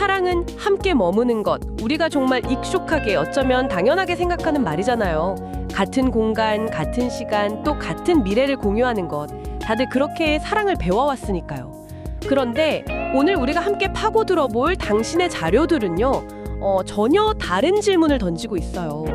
사랑은 함께 머무는 것. 우리가 정말 익숙하게 어쩌면 당연하게 생각하는 말이잖아요. 같은 공간, 같은 시간, 또 같은 미래를 공유하는 것. 다들 그렇게 사랑을 배워왔으니까요. 그런데 오늘 우리가 함께 파고들어볼 당신의 자료들은요. 전혀 다른 질문을 던지고 있어요.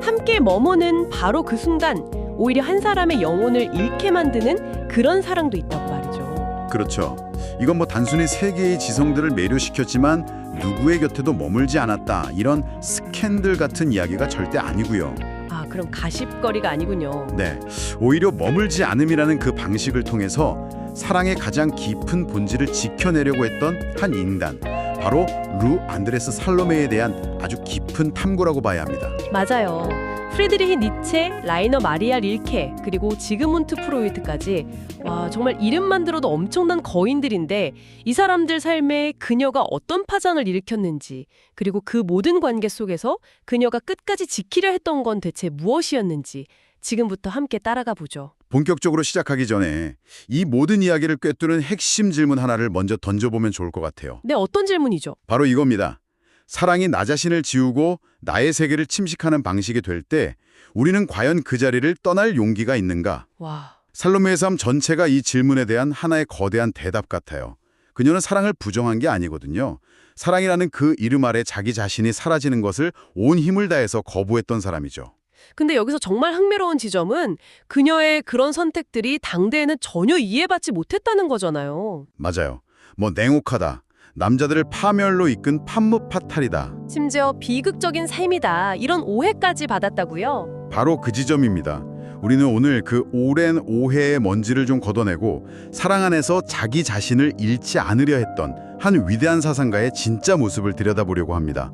함께 머무는 바로 그 순간 오히려 한 사람의 영혼을 잃게 만드는 그런 사랑도 있다고 말이죠. 그렇죠. 이건 뭐 단순히 세계의 지성들을 매료시켰지만 누구의 곁에도 머물지 않았다. 이런 스캔들 같은 이야기가 절대 아니고요. 아, 그럼 가십거리가 아니군요. 네, 오히려 머물지 않음이라는 그 방식을 통해서 사랑의 가장 깊은 본질을 지켜내려고 했던 한 인간, 바로 루 안드레스 살로메에 대한 아주 깊은 탐구라고 봐야 합니다. 맞아요. 프리드리히 니체, 라이너 마리아 릴케, 그리고 지그문트 프로이트까지 와, 정말 이름만 들어도 엄청난 거인들인데 이 사람들 삶에 그녀가 어떤 파장을 일으켰는지, 그리고 그 모든 관계 속에서 그녀가 끝까지 지키려 했던 건 대체 무엇이었는지 지금부터 함께 따라가 보죠. 본격적으로 시작하기 전에 이 모든 이야기를 꿰뚫는 핵심 질문 하나를 먼저 던져보면 좋을 것 같아요. 네, 어떤 질문이죠? 바로 이겁니다. 사랑이 나 자신을 지우고 나의 세계를 침식하는 방식이 될 때 우리는 과연 그 자리를 떠날 용기가 있는가? 와, 살로메의 삶 전체가 이 질문에 대한 하나의 거대한 대답 같아요. 그녀는 사랑을 부정한 게 아니거든요. 사랑이라는 그 이름 아래 자기 자신이 사라지는 것을 온 힘을 다해서 거부했던 사람이죠. 근데 여기서 정말 흥미로운 지점은 그녀의 그런 선택들이 당대에는 전혀 이해받지 못했다는 거잖아요. 맞아요. 뭐 냉혹하다. 남자들을 파멸로 이끈 판무파탈이다. 심지어 비극적인 삶이다. 이런 오해까지 받았다고요? 바로 그 지점입니다. 우리는 오늘 그 오랜 오해의 먼지를 좀 걷어내고 사랑 안에서 자기 자신을 잃지 않으려 했던 한 위대한 사상가의 진짜 모습을 들여다보려고 합니다.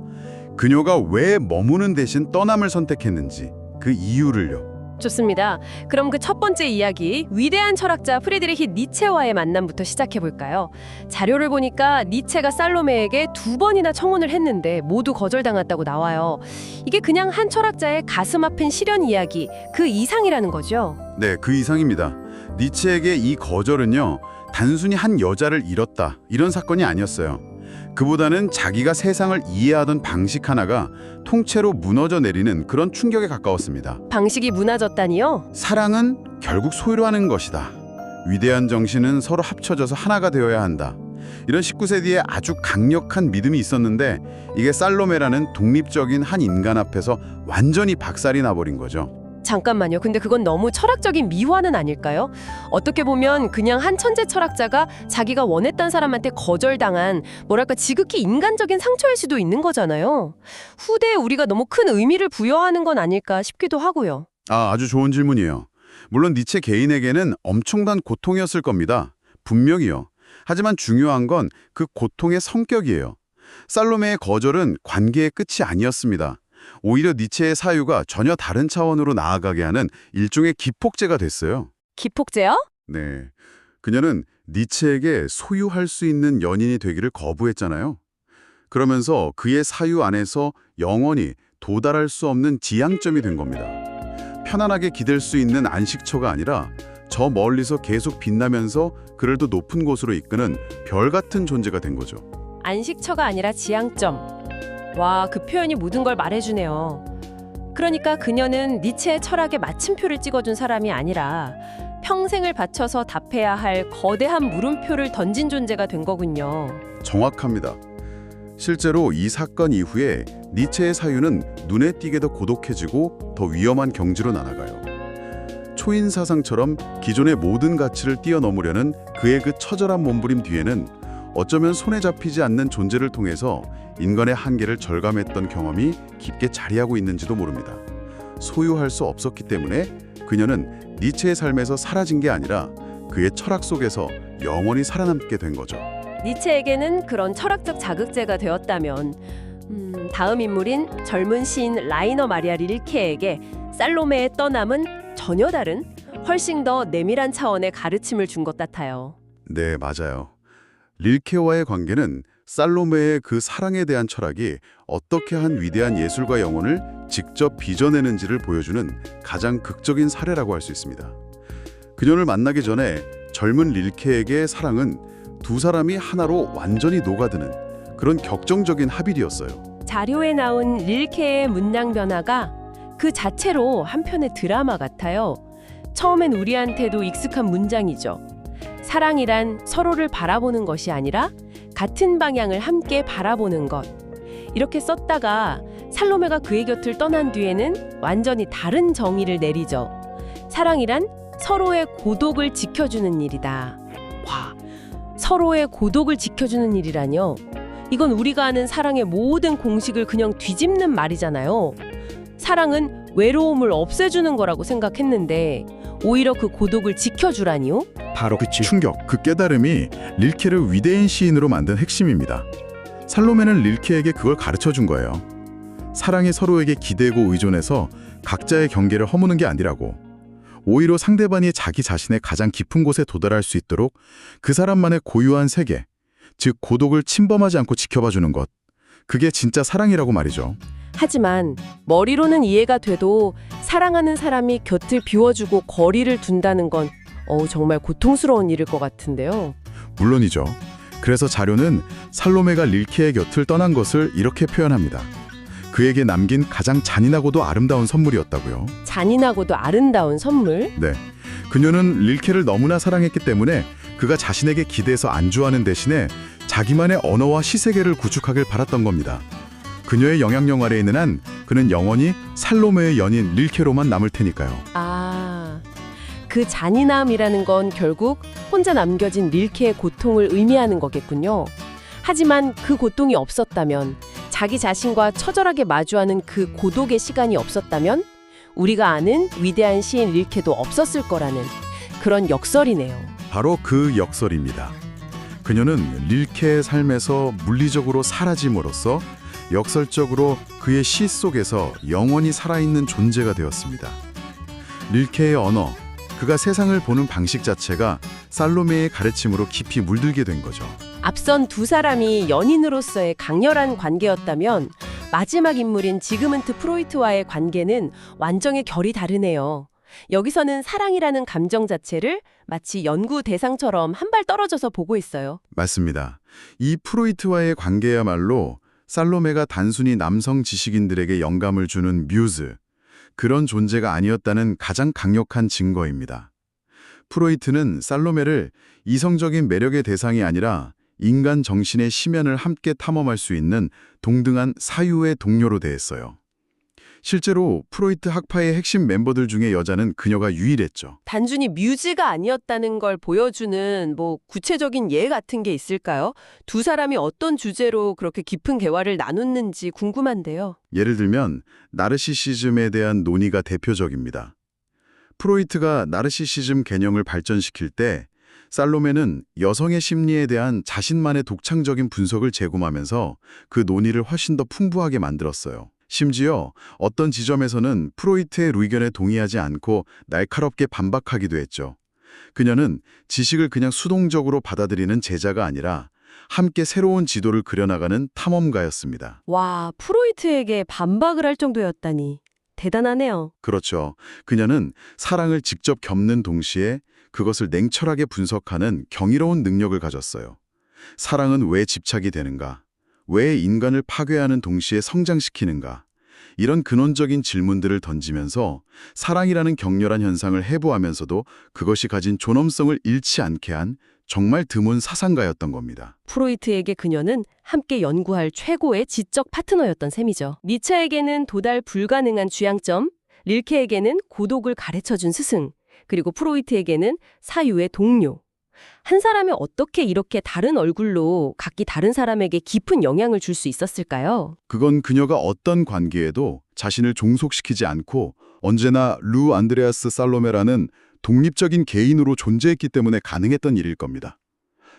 그녀가 왜 머무는 대신 떠남을 선택했는지 그 이유를요. 좋습니다. 그럼 그 첫 번째 이야기, 위대한 철학자 프리드리히 니체와의 만남부터 시작해볼까요? 자료를 보니까 니체가 살로메에게 2번이나 청혼을 했는데 모두 거절당했다고 나와요. 이게 그냥 한 철학자의 가슴 아픈 시련 이야기, 그 이상이라는 거죠. 네, 그 이상입니다. 니체에게 이 거절은요, 단순히 한 여자를 잃었다 이런 사건이 아니었어요. 그보다는 자기가 세상을 이해하던 방식 하나가 통째로 무너져 내리는 그런 충격에 가까웠습니다. 방식이 무너졌다니요? 사랑은 결국 소유로 하는 것이다. 위대한 정신은 서로 합쳐져서 하나가 되어야 한다. 이런 19세기에 아주 강력한 믿음이 있었는데 이게 살로메라는 독립적인 한 인간 앞에서 완전히 박살이 나버린 거죠. 잠깐만요. 근데 그건 너무 철학적인 미화는 아닐까요? 어떻게 보면 그냥 한 천재 철학자가 자기가 원했던 사람한테 거절당한 뭐랄까 지극히 인간적인 상처일 수도 있는 거잖아요. 후대에 우리가 너무 큰 의미를 부여하는 건 아닐까 싶기도 하고요. 아주 좋은 질문이에요. 물론 니체 개인에게는 엄청난 고통이었을 겁니다. 분명히요. 하지만 중요한 건 그 고통의 성격이에요. 살로메의 거절은 관계의 끝이 아니었습니다. 오히려 니체의 사유가 전혀 다른 차원으로 나아가게 하는 일종의 기폭제가 됐어요. 기폭제요? 네, 그녀는 니체에게 소유할 수 있는 연인이 되기를 거부했잖아요. 그러면서 그의 사유 안에서 영원히 도달할 수 없는 지향점이 된 겁니다. 편안하게 기댈 수 있는 안식처가 아니라 저 멀리서 계속 빛나면서 그를 더 높은 곳으로 이끄는 별 같은 존재가 된 거죠. 안식처가 아니라 지향점. 와, 그 표현이 모든 걸 말해주네요. 그러니까 그녀는 니체의 철학에 마침표를 찍어준 사람이 아니라 평생을 바쳐서 답해야 할 거대한 물음표를 던진 존재가 된 거군요. 정확합니다. 실제로 이 사건 이후에 니체의 사유는 눈에 띄게 더 고독해지고 더 위험한 경지로 나아가요. 초인 사상처럼 기존의 모든 가치를 뛰어넘으려는 그의 그 처절한 몸부림 뒤에는 어쩌면 손에 잡히지 않는 존재를 통해서 인간의 한계를 절감했던 경험이 깊게 자리하고 있는지도 모릅니다. 소유할 수 없었기 때문에 그녀는 니체의 삶에서 사라진 게 아니라 그의 철학 속에서 영원히 살아남게 된 거죠. 니체에게는 그런 철학적 자극제가 되었다면 다음 인물인 젊은 시인 라이너 마리아 릴케에게 살로메의 떠남은 전혀 다른 훨씬 더 내밀한 차원의 가르침을 준 것 같아요. 네, 맞아요. 릴케와의 관계는 살로메의 그 사랑에 대한 철학이 어떻게 한 위대한 예술가 영혼을 직접 빚어내는지를 보여주는 가장 극적인 사례라고 할 수 있습니다. 그녀를 만나기 전에 젊은 릴케에게 사랑은 두 사람이 하나로 완전히 녹아드는 그런 격정적인 합일이었어요. 자료에 나온 릴케의 문장 변화가 그 자체로 한편의 드라마 같아요. 처음엔 우리한테도 익숙한 문장이죠. 사랑이란 서로를 바라보는 것이 아니라 같은 방향을 함께 바라보는 것. 이렇게 썼다가 살로메가 그의 곁을 떠난 뒤에는 완전히 다른 정의를 내리죠. 사랑이란 서로의 고독을 지켜주는 일이다. 와, 서로의 고독을 지켜주는 일이라뇨? 이건 우리가 아는 사랑의 모든 공식을 그냥 뒤집는 말이잖아요. 사랑은 외로움을 없애주는 거라고 생각했는데 오히려 그 고독을 지켜주라니요? 바로 그치. 충격, 그 깨달음이 릴케를 위대인 시인으로 만든 핵심입니다. 살로메는 릴케에게 그걸 가르쳐 준 거예요. 사랑이 서로에게 기대고 의존해서 각자의 경계를 허무는 게 아니라고. 오히려 상대방이 자기 자신의 가장 깊은 곳에 도달할 수 있도록 그 사람만의 고유한 세계, 즉 고독을 침범하지 않고 지켜봐 주는 것. 그게 진짜 사랑이라고 말이죠. 하지만 머리로는 이해가 돼도 사랑하는 사람이 곁을 비워주고 거리를 둔다는 건 정말 고통스러운 일일 것 같은데요. 물론이죠. 그래서 자료는 살로메가 릴케의 곁을 떠난 것을 이렇게 표현합니다. 그에게 남긴 가장 잔인하고도 아름다운 선물이었다고요. 잔인하고도 아름다운 선물? 네. 그녀는 릴케를 너무나 사랑했기 때문에 그가 자신에게 기대서 안주하는 대신에 자기만의 언어와 시세계를 구축하길 바랐던 겁니다. 그녀의 영향력 아래에 있는 한 그는 영원히 살로메의 연인 릴케로만 남을 테니까요. 아, 그 잔인함이라는 건 결국 혼자 남겨진 릴케의 고통을 의미하는 거겠군요. 하지만 그 고통이 없었다면, 자기 자신과 처절하게 마주하는 그 고독의 시간이 없었다면 우리가 아는 위대한 시인 릴케도 없었을 거라는 그런 역설이네요. 바로 그 역설입니다. 그녀는 릴케의 삶에서 물리적으로 사라짐으로써 역설적으로 그의 시 속에서 영원히 살아있는 존재가 되었습니다. 릴케의 언어, 그가 세상을 보는 방식 자체가 살로메의 가르침으로 깊이 물들게 된 거죠. 앞선 두 사람이 연인으로서의 강렬한 관계였다면 마지막 인물인 지그문트 프로이트와의 관계는 완전히 결이 다르네요. 여기서는 사랑이라는 감정 자체를 마치 연구 대상처럼 한 발 떨어져서 보고 있어요. 맞습니다. 이 프로이트와의 관계야말로 살로메가 단순히 남성 지식인들에게 영감을 주는 뮤즈, 그런 존재가 아니었다는 가장 강력한 증거입니다. 프로이트는 살로메를 이성적인 매력의 대상이 아니라 인간 정신의 심연을 함께 탐험할 수 있는 동등한 사유의 동료로 대했어요. 실제로 프로이트 학파의 핵심 멤버들 중에 여자는 그녀가 유일했죠. 단순히 뮤즈가 아니었다는 걸 보여주는 구체적인 예 같은 게 있을까요? 두 사람이 어떤 주제로 그렇게 깊은 대화를 나눴는지 궁금한데요. 예를 들면 나르시시즘에 대한 논의가 대표적입니다. 프로이트가 나르시시즘 개념을 발전시킬 때 살로메는 여성의 심리에 대한 자신만의 독창적인 분석을 제공하면서 그 논의를 훨씬 더 풍부하게 만들었어요. 심지어 어떤 지점에서는 프로이트의 의견에 동의하지 않고 날카롭게 반박하기도 했죠. 그녀는 지식을 그냥 수동적으로 받아들이는 제자가 아니라 함께 새로운 지도를 그려나가는 탐험가였습니다. 와, 프로이트에게 반박을 할 정도였다니. 대단하네요. 그렇죠. 그녀는 사랑을 직접 겪는 동시에 그것을 냉철하게 분석하는 경이로운 능력을 가졌어요. 사랑은 왜 집착이 되는가? 왜 인간을 파괴하는 동시에 성장시키는가? 이런 근원적인 질문들을 던지면서 사랑이라는 격렬한 현상을 해부하면서도 그것이 가진 존엄성을 잃지 않게 한 정말 드문 사상가였던 겁니다. 프로이트에게 그녀는 함께 연구할 최고의 지적 파트너였던 셈이죠. 니체에게는 도달 불가능한 취향점, 릴케에게는 고독을 가르쳐준 스승, 그리고 프로이트에게는 사유의 동료. 한 사람이 어떻게 이렇게 다른 얼굴로 각기 다른 사람에게 깊은 영향을 줄 수 있었을까요? 그건 그녀가 어떤 관계에도 자신을 종속시키지 않고 언제나 루 안드레아스 살로메라는 독립적인 개인으로 존재했기 때문에 가능했던 일일 겁니다.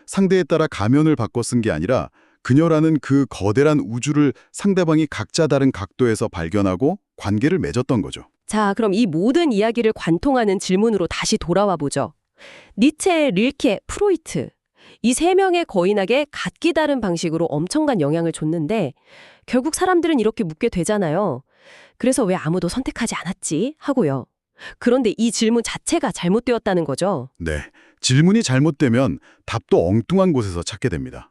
상대에 따라 가면을 바꿔 쓴 게 아니라 그녀라는 그 거대한 우주를 상대방이 각자 다른 각도에서 발견하고 관계를 맺었던 거죠. 자, 그럼 이 모든 이야기를 관통하는 질문으로 다시 돌아와 보죠. 니체, 릴케, 프로이트. 이 세 명의 거인에게 각기 다른 방식으로 엄청난 영향을 줬는데 결국 사람들은 이렇게 묻게 되잖아요. 그래서 왜 아무도 선택하지 않았지? 하고요. 그런데 이 질문 자체가 잘못되었다는 거죠. 네, 질문이 잘못되면 답도 엉뚱한 곳에서 찾게 됩니다.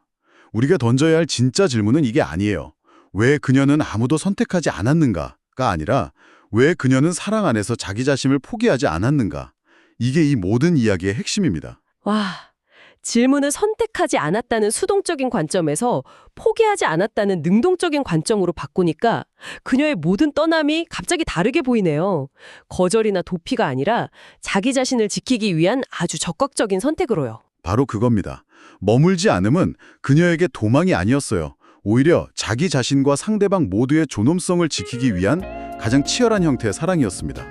우리가 던져야 할 진짜 질문은 이게 아니에요. 왜 그녀는 아무도 선택하지 않았는가가 아니라 왜 그녀는 사랑 안에서 자기 자신을 포기하지 않았는가. 이게 이 모든 이야기의 핵심입니다. 와, 질문을 선택하지 않았다는 수동적인 관점에서 포기하지 않았다는 능동적인 관점으로 바꾸니까 그녀의 모든 떠남이 갑자기 다르게 보이네요. 거절이나 도피가 아니라 자기 자신을 지키기 위한 아주 적극적인 선택으로요. 바로 그겁니다. 머물지 않음은 그녀에게 도망이 아니었어요. 오히려 자기 자신과 상대방 모두의 존엄성을 지키기 위한 가장 치열한 형태의 사랑이었습니다.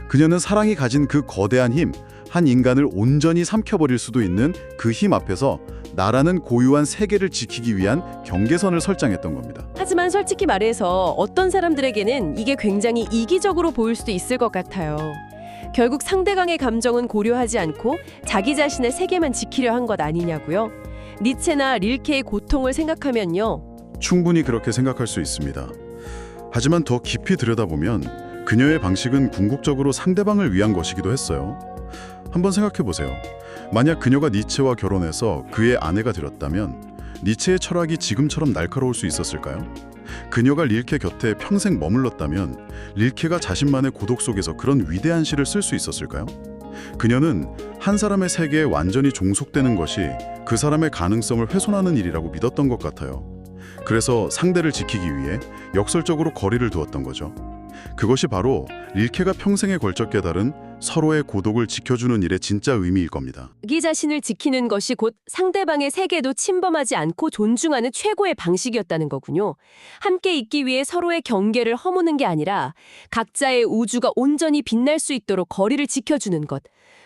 그녀는 사랑이 가진 그 거대한 힘, 한 인간을 온전히 삼켜버릴 수도 있는 그 힘 앞에서 나라는 고유한 세계를 지키기 위한 경계선을 설정했던 겁니다. 하지만 솔직히 말해서 어떤 사람들에게는 이게 굉장히 이기적으로 보일 수도 있을 것 같아요. 결국 상대방의 감정은 고려하지 않고 자기 자신의 세계만 지키려 한 것 아니냐고요? 니체나 릴케의 고통을 생각하면요. 충분히 그렇게 생각할 수 있습니다. 하지만 더 깊이 들여다보면 그녀의 방식은 궁극적으로 상대방을 위한 것이기도 했어요. 한번 생각해 보세요. 만약 그녀가 니체와 결혼해서 그의 아내가 되었다면 니체의 철학이 지금처럼 날카로울 수 있었을까요? 그녀가 릴케 곁에 평생 머물렀다면 릴케가 자신만의 고독 속에서 그런 위대한 시를 쓸 수 있었을까요? 그녀는 한 사람의 세계에 완전히 종속되는 것이 그 사람의 가능성을 훼손하는 일이라고 믿었던 것 같아요. 그래서 상대를 지키기 위해 역설적으로 거리를 두었던 거죠. 그것이 바로 릴케가 평생에 걸쳐 깨달은 서로의 고독을 지켜주는 일의 진짜 의미일 겁니다. 자기 자신을 지키는 것이 곧 상대방의 세계도 침범하지 않고 존중하는 최고의 방식이었다는 거군요. 함께 있기 위해 서로의 경계를 허무는 게 아니라 각자의 우주가 온전히 빛날 수 있도록 거리를 지켜주는 것.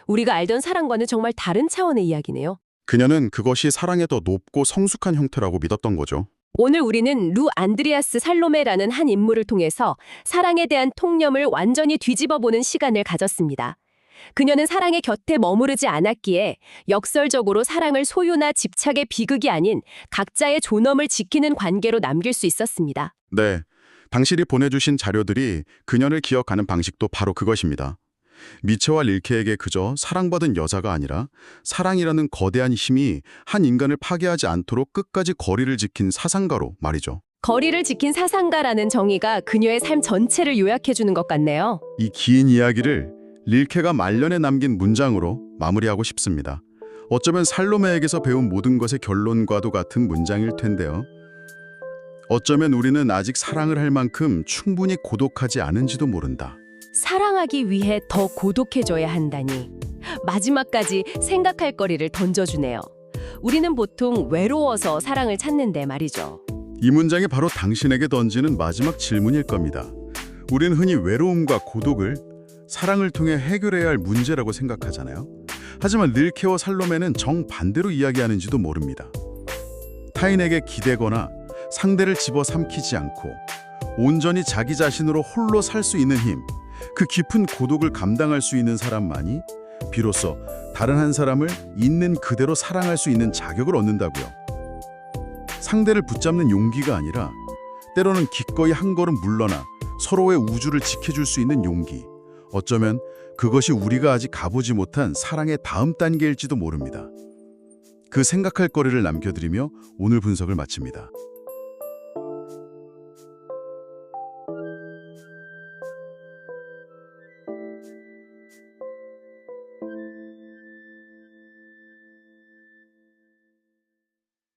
우리가 알던 사랑과는 정말 다른 차원의 이야기네요. 그녀는 그것이 사랑의 더 높고 성숙한 형태라고 믿었던 거죠. 오늘 우리는 루 안드레아스 살로메라는 한 인물을 통해서 사랑에 대한 통념을 완전히 뒤집어보는 시간을 가졌습니다. 그녀는 사랑의 곁에 머무르지 않았기에 역설적으로 사랑을 소유나 집착의 비극이 아닌 각자의 존엄을 지키는 관계로 남길 수 있었습니다. 네, 당신이 보내주신 자료들이 그녀를 기억하는 방식도 바로 그것입니다. 미체와 릴케에게 그저 사랑받은 여자가 아니라 사랑이라는 거대한 힘이 한 인간을 파괴하지 않도록 끝까지 거리를 지킨 사상가로 말이죠. 거리를 지킨 사상가라는 정의가 그녀의 삶 전체를 요약해주는 것 같네요. 이 긴 이야기를 릴케가 말년에 남긴 문장으로 마무리하고 싶습니다. 어쩌면 살로메에게서 배운 모든 것의 결론과도 같은 문장일 텐데요. 어쩌면 우리는 아직 사랑을 할 만큼 충분히 고독하지 않은지도 모른다. 사랑하기 위해 더 고독해져야 한다니. 마지막까지 생각할 거리를 던져주네요. 우리는 보통 외로워서 사랑을 찾는데 말이죠. 이 문장이 바로 당신에게 던지는 마지막 질문일 겁니다. 우리는 흔히 외로움과 고독을 사랑을 통해 해결해야 할 문제라고 생각하잖아요. 하지만 릴케와 살로메는 정반대로 이야기하는지도 모릅니다. 타인에게 기대거나 상대를 집어삼키지 않고 온전히 자기 자신으로 홀로 살 수 있는 힘, 그 깊은 고독을 감당할 수 있는 사람만이 비로소 다른 한 사람을 있는 그대로 사랑할 수 있는 자격을 얻는다고요. 상대를 붙잡는 용기가 아니라 때로는 기꺼이 한 걸음 물러나 서로의 우주를 지켜줄 수 있는 용기. 어쩌면 그것이 우리가 아직 가보지 못한 사랑의 다음 단계일지도 모릅니다. 그 생각할 거리를 남겨드리며 오늘 분석을 마칩니다.